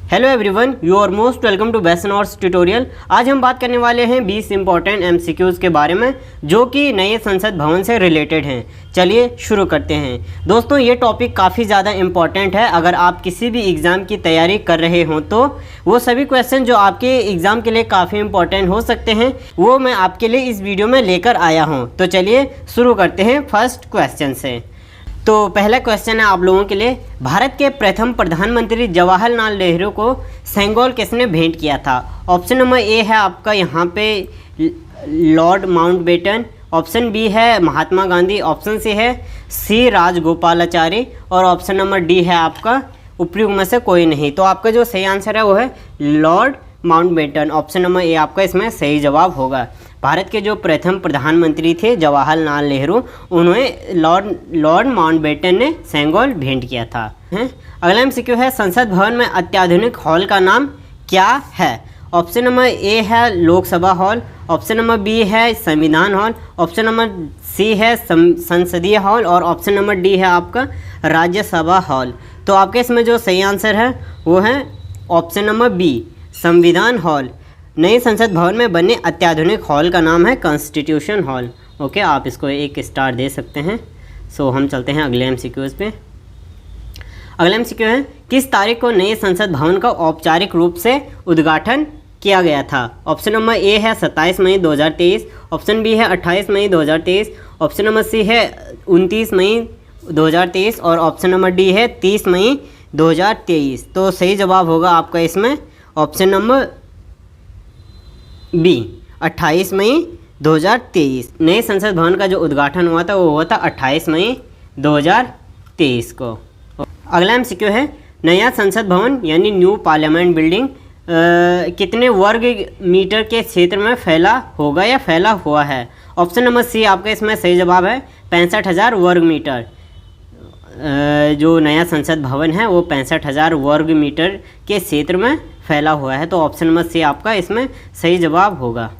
Hello everyone, you are most welcome to best notes tutorial. आज हम बात करने वाले हैं 20 इंपॉर्टेंट एमसीक्यूज़ के बारे में जो कि नए संसद भवन से रिलेटेड हैं। चलिए शुरू करते हैं। दोस्तों, ये टॉपिक काफ़ी ज़्यादा इम्पॉर्टेंट है। अगर आप किसी भी एग्ज़ाम की तैयारी कर रहे हों तो वो सभी क्वेश्चन जो आपके एग्ज़ाम के लिए काफ़ी इंपॉर्टेंट हो सकते हैं वो मैं आपके लिए इस वीडियो में लेकर आया हूँ। तो चलिए शुरू करते हैं फर्स्ट क्वेश्चन से। तो पहला क्वेश्चन है आप लोगों के लिए, भारत के प्रथम प्रधानमंत्री जवाहरलाल नेहरू को सेंगोल किसने भेंट किया था? ऑप्शन नंबर ए है आपका यहाँ पे लॉर्ड माउंटबेटन, ऑप्शन बी है महात्मा गांधी, ऑप्शन सी राजगोपालाचारी और ऑप्शन नंबर डी है आपका उपयुक्त में से कोई नहीं। तो आपका जो सही आंसर है वो है लॉर्ड माउंटबेटन। ऑप्शन नंबर ए आपका इसमें सही जवाब होगा। भारत के जो प्रथम प्रधानमंत्री थे जवाहरलाल नेहरू, उन्हें लॉर्ड माउंटबेटन ने सेंगोल भेंट किया था। अगला एमसीक्यू है, संसद भवन में अत्याधुनिक हॉल का नाम क्या है? ऑप्शन नंबर ए है Lok Sabha hall, option number B है संविधान हॉल, ऑप्शन नंबर सी है संसदीय हॉल और ऑप्शन नंबर डी है आपका राज्यसभा हॉल। तो आपके इसमें जो सही आंसर है वो है ऑप्शन नंबर बी संविधान हॉल। नए संसद भवन में बने अत्याधुनिक हॉल का नाम है कॉन्स्टिट्यूशन हॉल। ओके, आप इसको एक स्टार दे सकते हैं। सो हम चलते हैं अगले एमसीक्यूज़ पे। अगला एमसीक्यू है, किस तारीख को नए संसद भवन का औपचारिक रूप से उद्घाटन किया गया था? ऑप्शन नंबर ए है 27 मई 2023, ऑप्शन बी है 28 मई 2023, ऑप्शन नंबर सी है 29 मई 2023 और ऑप्शन नंबर डी है 30 मई 2023। तो सही जवाब होगा आपका इसमें ऑप्शन नंबर बी 28 मई 2023। नए संसद भवन का जो उद्घाटन हुआ था वो हुआ था 28 मई 2023 को। अगला एमसीक्यू है, नया संसद भवन यानी न्यू पार्लियामेंट बिल्डिंग कितने वर्ग मीटर के क्षेत्र में फैला होगा या फैला हुआ है? ऑप्शन नंबर सी आपका इसमें सही जवाब है 65,000 वर्ग मीटर। जो नया संसद भवन है वो 65,000 वर्ग मीटर के क्षेत्र में फैला हुआ है। तो ऑप्शन नंबर सी आपका इसमें सही जवाब होगा।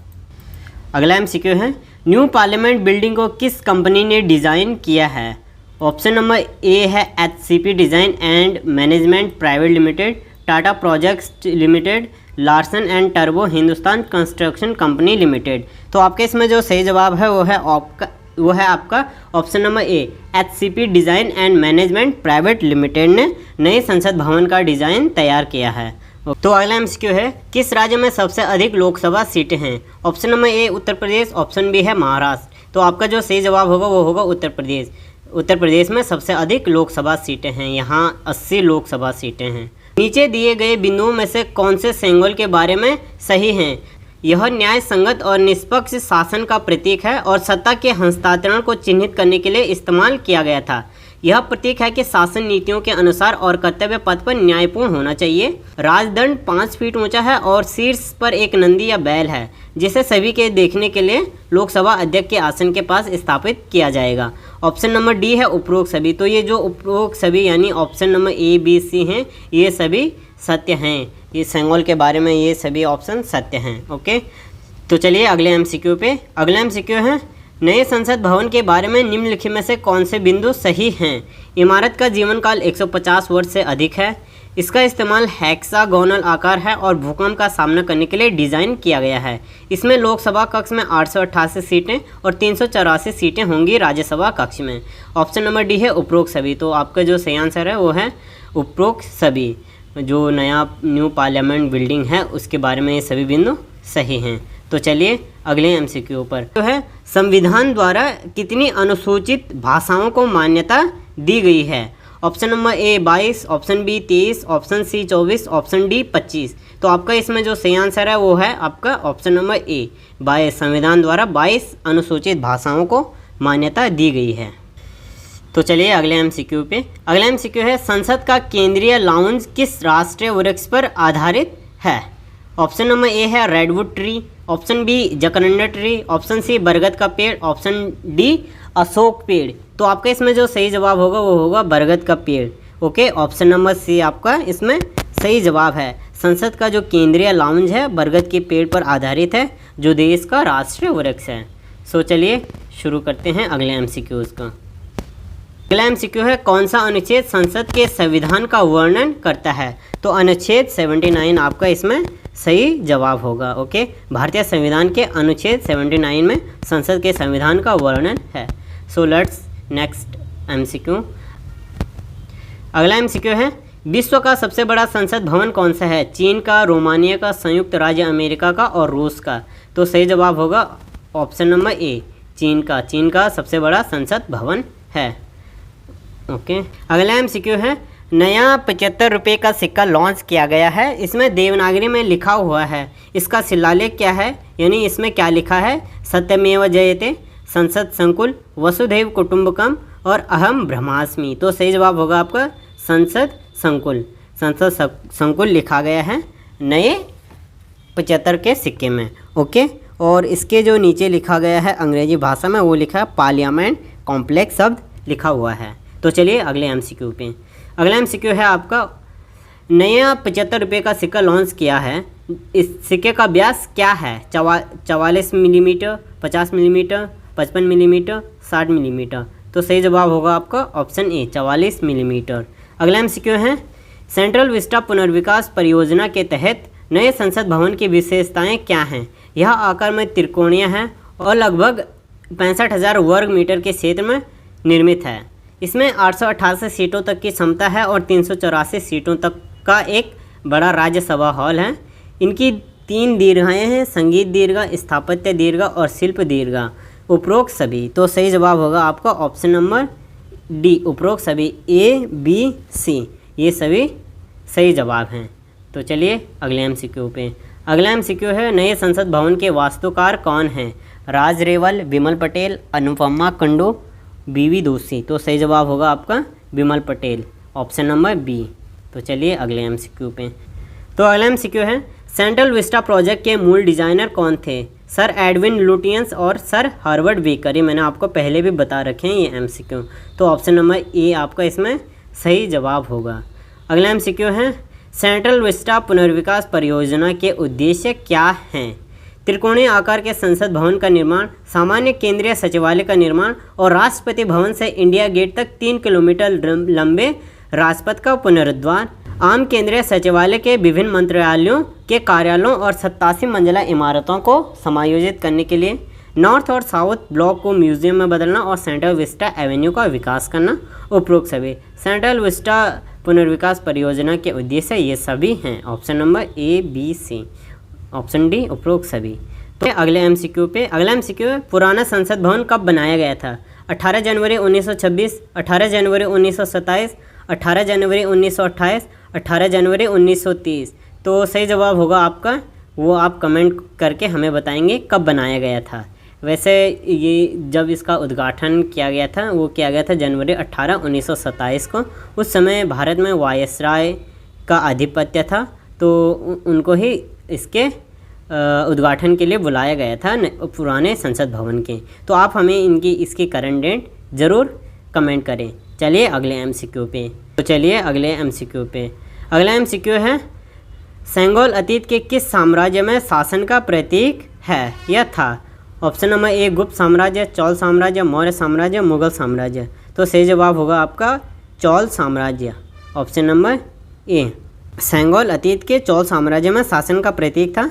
अगला एमसीक्यू है, न्यू पार्लियामेंट बिल्डिंग को किस कंपनी ने डिज़ाइन किया है? ऑप्शन नंबर ए है HCP design and management private limited, Tata projects limited, Larsen and turbo, Hindustan construction company limited. तो आपके इसमें जो सही जवाब है वो है आपका option number A HCP design and management private limited ने नए संसद भवन का डिज़ाइन तैयार किया है। तो अगला एमसीक्यू है, किस राज्य में सबसे अधिक लोकसभा सीटें हैं? ऑप्शन नंबर ए उत्तर प्रदेश, ऑप्शन बी है महाराष्ट्र। तो आपका जो सही जवाब होगा वो होगा उत्तर प्रदेश। उत्तर प्रदेश में सबसे अधिक लोकसभा सीटें हैं, यहाँ 80 लोकसभा सीटें हैं। नीचे दिए गए बिंदुओं में से कौन से सेंगोल के बारे में सही हैं? यह न्याय संगत और निष्पक्ष शासन का प्रतीक है और सत्ता के हस्तांतरण को चिन्हित करने के लिए इस्तेमाल किया गया था। यह प्रतीक है कि शासन नीतियों के अनुसार और कर्तव्य पथ पर न्यायपूर्ण होना चाहिए। राजदंड 5 फीट ऊंचा है और शीर्ष पर एक नंदी या बैल है जिसे सभी के देखने के लिए लोकसभा अध्यक्ष के आसन के पास स्थापित किया जाएगा। ऑप्शन नंबर डी है उपरोक्त सभी। तो ये जो उपरोक्त सभी यानी option number A B C हैं ये सभी सत्य हैं। ये सेंगोल के बारे में ये सभी ऑप्शन सत्य हैं। ओके, तो चलिए अगले एमसीक्यू पे। अगला एमसीक्यू है, नए संसद भवन के बारे में निम्नलिखित में से कौन से बिंदु सही हैं? इमारत का जीवन काल 150 वर्ष से अधिक है। इसका इस्तेमाल हेक्सागोनल आकार है और भूकंप का सामना करने के लिए डिज़ाइन किया गया है। इसमें लोकसभा कक्ष में 888 सीटें और 384 सीटें होंगी राज्यसभा कक्ष में। ऑप्शन नंबर डी है उपरोक्त सभी। तो आपका जो सही आंसर है वो है उपरोक्त सभी। जो न्यू पार्लियामेंट बिल्डिंग है उसके बारे में ये सभी बिंदु सही हैं। तो चलिए अगले एमसीक्यू पर। तो है, संविधान द्वारा कितनी अनुसूचित भाषाओं को मान्यता दी गई है? Option number A 22, option B 23, option C 24, option D 25। तो आपका इसमें जो सही आंसर है वो है आपका ऑप्शन नंबर ए 22। संविधान द्वारा 22 अनुसूचित भाषाओं को मान्यता दी गई है। तो चलिए अगले एमसीक्यू पे। अगला एमसीक्यू है, संसद का केंद्रीय लाउंज किस राष्ट्रीय वृक्ष पर आधारित है? ऑप्शन नंबर ए है redwood tree, option B jacaranda tree, option C बरगद का पेड़, ऑप्शन डी अशोक पेड़। तो आपका इसमें जो सही जवाब होगा वो होगा बरगद का पेड़। ओके, ऑप्शन नंबर सी आपका इसमें सही जवाब है। संसद का जो केंद्रीय लाउंज है बरगद के पेड़ पर आधारित है जो देश का राष्ट्रीय वृक्ष है। सो चलिए शुरू करते हैं अगले एमसीक्यूज़ का। अगला एमसीक्यू है, कौन सा अनुच्छेद संसद के संविधान का वर्णन करता है? तो अनुच्छेद 79 आपका इसमें सही जवाब होगा। ओके, भारतीय संविधान के अनुच्छेद 79 में संसद के संविधान का वर्णन है। So let's next MCQ. अगला एमसीक्यू है, विश्व का सबसे बड़ा संसद भवन कौन सा है? चीन का, रोमानिया का, संयुक्त राज्य अमेरिका का और रूस का। तो सही जवाब होगा ऑप्शन नंबर ए, चीन का। चीन का सबसे बड़ा संसद भवन है। ओके, अगला एमसीक्यू है, नया 75 रुपये का सिक्का लॉन्च किया गया है। इसमें देवनागरी में लिखा हुआ है, इसका शिलालेख क्या है? यानी इसमें क्या लिखा है? सत्यमेव जयते, संसद संकुल, वसुधैव कुटुंबकम और अहम ब्रह्मास्मि। तो सही जवाब होगा आपका संसद संकुल। संसद संकुल लिखा गया है नए 75 के सिक्के में। ओके, और इसके जो नीचे लिखा गया है अंग्रेजी भाषा में वो लिखा है पार्लियामेंट कॉम्प्लेक्स शब्द लिखा हुआ है। तो चलिए अगले एमसीक्यू पे। अगला एमसीक्यू है आपका, नया 75 रुपये का सिक्का लॉन्च किया है। इस सिक्के का व्यास क्या है? 44 मिलीमीटर, 50 मिलीमीटर, 55 मिलीमीटर, 60 मिलीमीटर। तो सही जवाब होगा आपका ऑप्शन ए, 44 मिलीमीटर। अगला एमसीक्यू है, सेंट्रल विस्टा पुनर्विकास परियोजना के तहत नए संसद भवन की विशेषताएं क्या हैं? यह आकार में त्रिकोणीय है और लगभग 65,000 वर्ग मीटर के क्षेत्र में निर्मित है। इसमें 888 सीटों तक की क्षमता है और 384 सीटों तक का एक बड़ा राज्यसभा हॉल है। इनकी 3 दीर्घाएँ हैं, संगीत दीर्घा, स्थापत्य दीर्घा और शिल्प दीर्घा। उपरोक्त सभी। तो सही जवाब होगा आपका ऑप्शन नंबर डी, उपरोक्त सभी, ए बी सी, ये सभी सही जवाब हैं। तो चलिए अगले एमसीक्यू पे। अगला एमसीक्यू है, नए संसद भवन के वास्तुकार कौन हैं? राज रेवल, विमल पटेल, अनुपमा कुंडू, बीवी दोषी। तो सही जवाब होगा आपका विमल पटेल, ऑप्शन नंबर बी। तो चलिए अगले एमसीक्यू पे। तो अगला एमसीक्यू है, सेंट्रल विस्टा प्रोजेक्ट के मूल डिजाइनर कौन थे? सर एडविन लुटियंस और सर हार्वर्ड बेकर। ये मैंने आपको पहले भी बता रखे हैं ये एमसीक्यू। तो ऑप्शन नंबर ए आपका इसमें सही जवाब होगा। अगला एमसीक्यू है, सेंट्रल विस्टा पुनर्विकास परियोजना के उद्देश्य क्या हैं? त्रिकोणीय आकार के संसद भवन का निर्माण, सामान्य केंद्रीय सचिवालय का निर्माण और राष्ट्रपति भवन से इंडिया गेट तक 3 किलोमीटर लंबे राजपथ का पुनरुद्धार, आम केंद्रीय सचिवालय के विभिन्न मंत्रालयों के कार्यालयों और 87 मंजिला इमारतों को समायोजित करने के लिए, नॉर्थ और साउथ ब्लॉक को म्यूजियम में बदलना और सेंट्रल विस्टा एवेन्यू का विकास करना। उपरोक्त सभी सेंट्रल विस्टा पुनर्विकास परियोजना के उद्देश्य ये सभी हैं। Option number A B C, option D उपरोक्त सभी। तो अगले एमसीक्यू पे। अगला एमसीक्यू है, पुराना संसद भवन कब बनाया गया था? 18 जनवरी 1926, 18 जनवरी 1927, 18 जनवरी 1928, 18 जनवरी 1930। तो सही जवाब होगा आपका, वो आप कमेंट करके हमें बताएंगे कब बनाया गया था। वैसे ये जब इसका उद्घाटन किया गया था वो किया गया था जनवरी 18, 1927 को। उस समय भारत में वायसराय का आधिपत्य था, तो उनको ही इसके उद्घाटन के लिए बुलाया गया था पुराने संसद भवन के। तो आप हमें इसकी करंट डेट ज़रूर कमेंट करें। चलिए अगले एमसीक्यू पे। तो चलिए अगले एमसीक्यू पे। अगला एमसीक्यू है, सेंगोल अतीत के किस साम्राज्य में शासन का प्रतीक है या था? ऑप्शन नंबर ए गुप्त साम्राज्य, चौल साम्राज्य, मौर्य साम्राज्य, मुगल साम्राज्य। तो सही जवाब होगा आपका चौल साम्राज्य, ऑप्शन नंबर ए। सेंगोल अतीत के चौल साम्राज्य में शासन का प्रतीक था।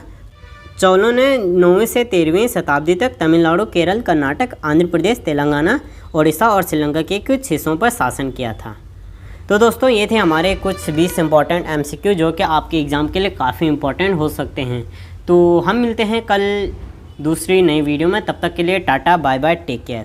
चौलों ने 9वीं से 13वीं शताब्दी तक तमिलनाडु, केरल, कर्नाटक, आंध्र प्रदेश, तेलंगाना, ओडिशा और श्रीलंका के कुछ हिस्सों पर शासन किया था। तो दोस्तों ये थे हमारे कुछ 20 इंपॉर्टेंट एमसीक्यू जो कि आपके एग्ज़ाम के लिए काफ़ी इंपॉर्टेंट हो सकते हैं। तो हम मिलते हैं कल दूसरी नई वीडियो में। तब तक के लिए tata, bye bye, take care.